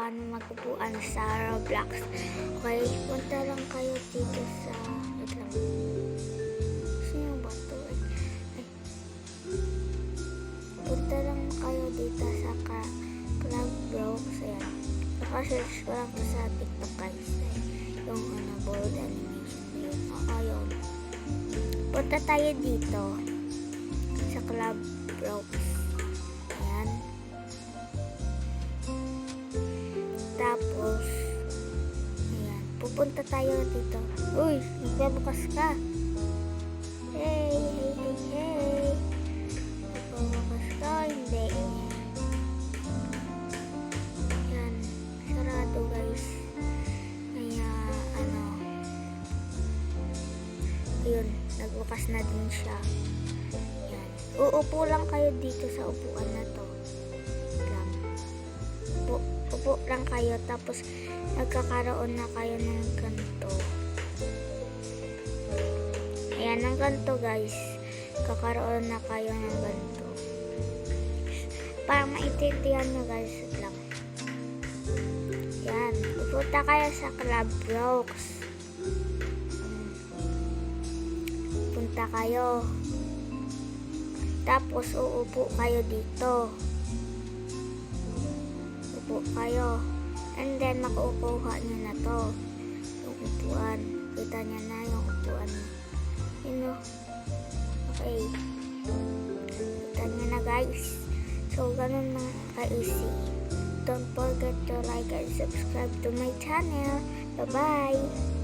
paano mag-upuan sa Roblox. Okay, punta lang kayo dito sa... Wait lang. Sino ba ito? Punta lang kayo dito sa Club Brooks. Ayan. Naka-search ko lang to sa TikTok guys. Yung bold animation na yun. Ayun. Punta tayo dito sa Club Brooks. Ayan. Tapos, ayan. Pupunta tayo dito. Uy, nagbabukas ka. Hey, hey, hey, hey. Nagbabukas ka, hindi. Ayan. Sarado guys. Kaya, ayun. Nagbukas na din siya. Ayan. Uupo lang kayo dito sa upuan na to. Lang. Upo lang kayo. Tapos, nagkakaroon na kayo ng ganito. Ayan, ng ganito guys. Kakaroon na kayo ng ganito. Para maintindihan nyo guys lang. Ayan. Pupunta kayo sa Club Brooks. Punta kayo. Tapos, uupo kayo dito. Upo kayo. And then, makukuha nyo na to. Yung upuan. Kita nyo na yung upuan. Okay. Kita nyo na guys. So, ganun na ka-easy. Don't forget to like and subscribe to my channel. Bye-bye!